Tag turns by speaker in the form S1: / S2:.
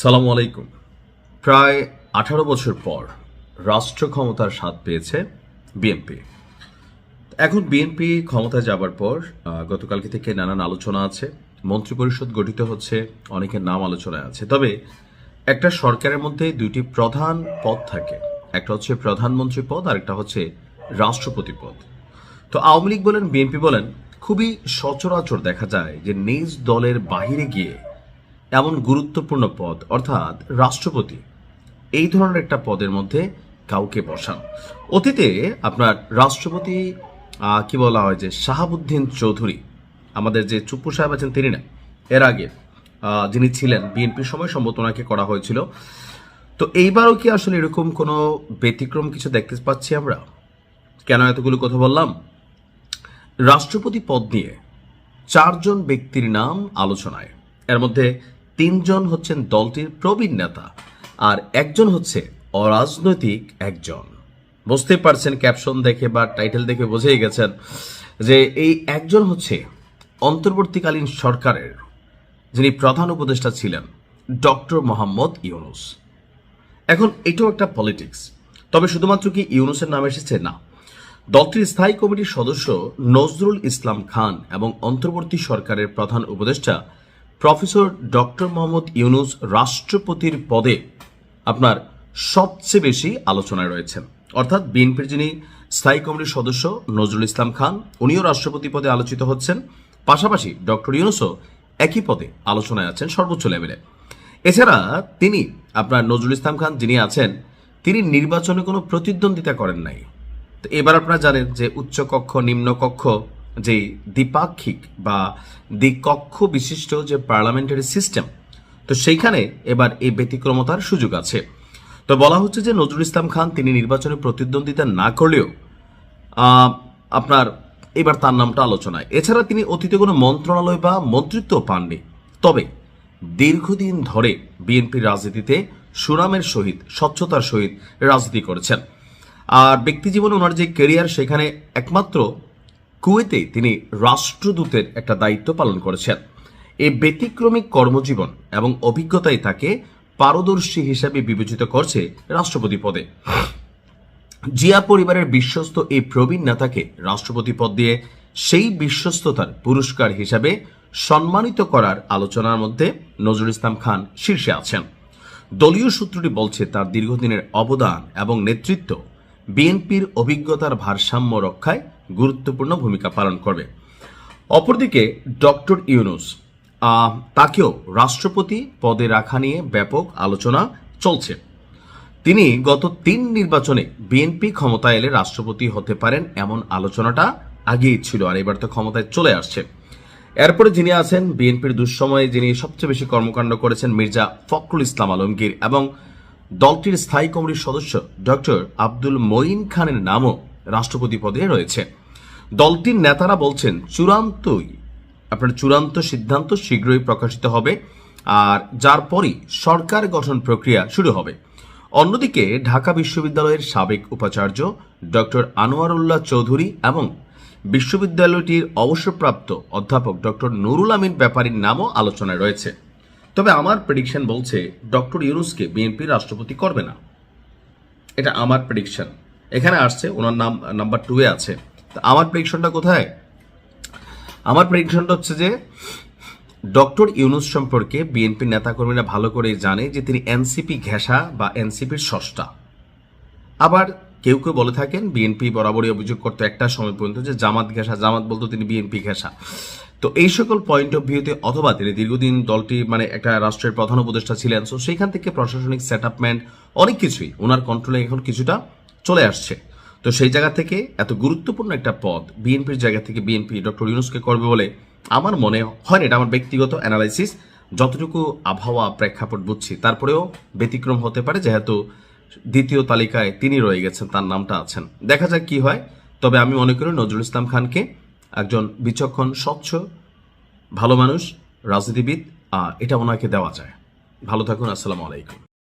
S1: সালামু আলাইকুম। প্রায় 18 বছর পর রাষ্ট্র ক্ষমতার স্বাদ পেয়েছে বিএনপি। এখন বিএনপি ক্ষমতায় যাবার পর গতকালকে থেকে নানান আলোচনা আছে, মন্ত্রিপরিষদ গঠিত হচ্ছে, অনেকের নাম আলোচনায় আছে। তবে একটা সরকারের মধ্যে দুইটি প্রধান পদ থাকে, একটা হচ্ছে প্রধানমন্ত্রী পদ আর একটা হচ্ছে রাষ্ট্রপতি পদ। তো আওয়ামী লীগ বলেন বিএনপি বলেন খুবই সচরাচর দেখা যায় যে নিজ দলের বাহিরে গিয়ে এমন গুরুত্বপূর্ণ পদ অর্থাৎ রাষ্ট্রপতি এই ধরনের একটা পদের মধ্যে কাউকে বসান। অতীতে আপনার রাষ্ট্রপতি কি বলা হয় যে শাহাবুদ্দিন চৌধুরী, আমাদের যে চুপ্পু সাহেব আছেন তিনি না, এর আগে যিনি ছিলেন বিএনপির সময় সম্ভবত ওনাকে করা হয়েছিল। তো এইবারও কি আসলে এরকম কোনো ব্যতিক্রম কিছু দেখতে পাচ্ছি আমরা? কেন এতগুলো কথা বললাম? রাষ্ট্রপতি পদ নিয়ে 4 জন ব্যক্তির নাম আলোচনায়, এর মধ্যে 3 জন হচ্ছেন দলটির প্রবীণ নেতা আর একজন হচ্ছে অরাজনৈতিক একজন। বুঝতে পারছেন, ক্যাপশন দেখে বা টাইটেল দেখে বুঝেই গেছেন যে এই একজন হচ্ছে অন্তর্বর্তীকালীন সরকারের যিনি প্রধান উপদেষ্টা ছিলেন ডক্টর মোহাম্মদ ইউনুস। এখন এটাও একটা পলিটিক্স, তবে শুধুমাত্র কি ইউনুসের নাম এসেছে? না, দলটির স্থায়ী কমিটির সদস্য নজরুল ইসলাম খান এবং অন্তর্বর্তী সরকারের প্রধান উপদেষ্টা প্রফেসর ডক্টর মোহাম্মদ ইউনুস রাষ্ট্রপতির পদে আপনার সবচেয়ে বেশি আলোচনায় রয়েছেন। অর্থাৎ বিএনপির যিনি স্থায়ী কমিটির সদস্য নজরুল ইসলাম খান, উনিও রাষ্ট্রপতি পদে আলোচিত হচ্ছেন, পাশাপাশি ডক্টর ইউনুসও একই পদে আলোচনায় আছেন সর্বোচ্চ লেভেলে। এছাড়া তিনি আপনার নজরুল ইসলাম খান যিনি আছেন, তিনি নির্বাচনে কোনো প্রতিদ্বন্দ্বিতা করেন নাই। তো এবার আপনারা জানেন যে উচ্চকক্ষ নিম্নকক্ষ যে দ্বিপাক্ষিক বা দ্বিকক্ষ বিশিষ্ট যে পার্লামেন্টারি সিস্টেম, তো সেইখানে এবার এই ব্যতিক্রমতার সুযোগ আছে। তো বলা হচ্ছে যে নজরুল ইসলাম খান তিনি নির্বাচনে প্রতিদ্বন্দ্বিতা না করলেও আপনার এবার তার নামটা আলোচনায়। এছাড়া তিনি অতীতে কোনো মন্ত্রণালয় বা মন্ত্রিত্ব পাননি, তবে দীর্ঘদিন ধরে বিএনপির রাজনীতিতে সুনামের সহিত স্বচ্ছতার সহিত রাজনীতি করেছেন। আর ব্যক্তি জীবনে ওনার যে ক্যারিয়ার, সেখানে একমাত্র কুয়েতে তিনি রাষ্ট্রদূতের একটা দায়িত্ব পালন করেছেন। এই ব্যতিক্রমিক কর্মজীবন এবং অভিজ্ঞতাই তাকে পারদর্শী হিসেবে বিবেচিত করছে রাষ্ট্রপতি পদে। জিয়া পরিবারের বিশ্বস্ত এই প্রবীণ নেতাকে রাষ্ট্রপতি পদ দিয়ে সেই বিশ্বস্ততার পুরস্কার হিসাবে সম্মানিত করার আলোচনার মধ্যে নজরুল ইসলাম খান শীর্ষে আছেন। দলীয় সূত্রটি বলছে তার দীর্ঘদিনের অবদান এবং নেতৃত্ব বিএনপির অভিজ্ঞতার ভারসাম্য রক্ষায় গুরুত্বপূর্ণ ভূমিকা পালন করবে। অপরদিকে ডক্টর ইউনুস, তাকেও রাষ্ট্রপতি পদে রাখা নিয়ে ব্যাপক আলোচনা চলছে। তিনি গত 3 নির্বাচনে বিএনপি ক্ষমতায় এলে রাষ্ট্রপতি হতে পারেন এমন আলোচনাটা আগেই ছিল, আর এবার তো ক্ষমতায় চলে আসছে। এরপরে যিনি আছেন বিএনপির দুঃসময়ে যিনি সবচেয়ে বেশি কর্মকাণ্ড করেছেন মির্জা ফখরুল ইসলাম আলমগীর এবং দলটির স্থায়ী কমিটির সদস্য ডক্টর আব্দুল মঈন খানের নামও রাষ্ট্রপতি পদে রয়েছে। দলটির নেতারা বলছেন চূড়ান্ত সিদ্ধান্ত শীঘ্রই প্রকাশিত হবে, আর যার পরই সরকার গঠন প্রক্রিয়া শুরু হবে। অন্যদিকে ঢাকা বিশ্ববিদ্যালয়ের সাবেক উপাচার্য ডক্টর আনোয়ারুল্লাহ চৌধুরী এবং বিশ্ববিদ্যালয়টির অবসরপ্রাপ্ত অধ্যাপক ডক্টর নুরুল আমিন ব্যাপারীর নামও আলোচনায় রয়েছে। তবে আমার প্রেডিকশন বলছে ডক্টর ইউনুসকে বিএনপি রাষ্ট্রপতি করবে না, এটা আমার প্রেডিকশন। এখানে আসছে ওনার নাম নাম্বার 2 এ আছে। তো আমার প্রেডিকশনটা কোথায়? আমার প্রেডিকশনটা হচ্ছে যে ডক্টর ইউনুস সম্পর্কে বিএনপির নেতাকর্মীরা ভালো করে জানে যে তিনি এনসিপি ঘেঁষা বা এনসিপির স্রষ্টা। আবার কেউ কেউ বলে থাকেন বিএনপি বরাবরই অভিযোগ করতো একটা সময় পর্যন্ত যে জামাত ঘেঁষা, জামাত বলতো তিনি বিএনপি ঘেঁষা। তো এই সকল পয়েন্ট অফ ভিউতে অথবা তিনি দীর্ঘদিন দলটি একটা রাষ্ট্রের প্রধান উপদেষ্টা ছিলেন, সো সেইখান থেকে প্রশাসনিক সেটআপমেন্ট অনেক কিছুই ওনার কন্ট্রোলে এখন কিছুটা চলে আসছে। তো সেই জায়গা থেকে এত গুরুত্বপূর্ণ একটা পদ বিএনপির জায়গা থেকে বিএনপি ডক্টর ইউনুসকে করবে বলে আমার মনে হয় না। এটা আমার ব্যক্তিগত অ্যানালাইসিস, যতটুকু আবহাওয়া প্রেক্ষাপট বুঝছি। তারপরেও ব্যতিক্রম হতে পারে, যেহেতু দ্বিতীয় তালিকায় তিনি রয়ে গেছেন, তার নামটা আছেন। দেখা যাক কি হয়। তবে আমি মনে করি নজরুল ইসলাম খানকে একজন বিচক্ষণ, স্বচ্ছ, ভালো মানুষ, রাজনীতিবিদ, এটা ওনাকে দেওয়া যায়। ভালো থাকুন। আসসালামু আলাইকুম।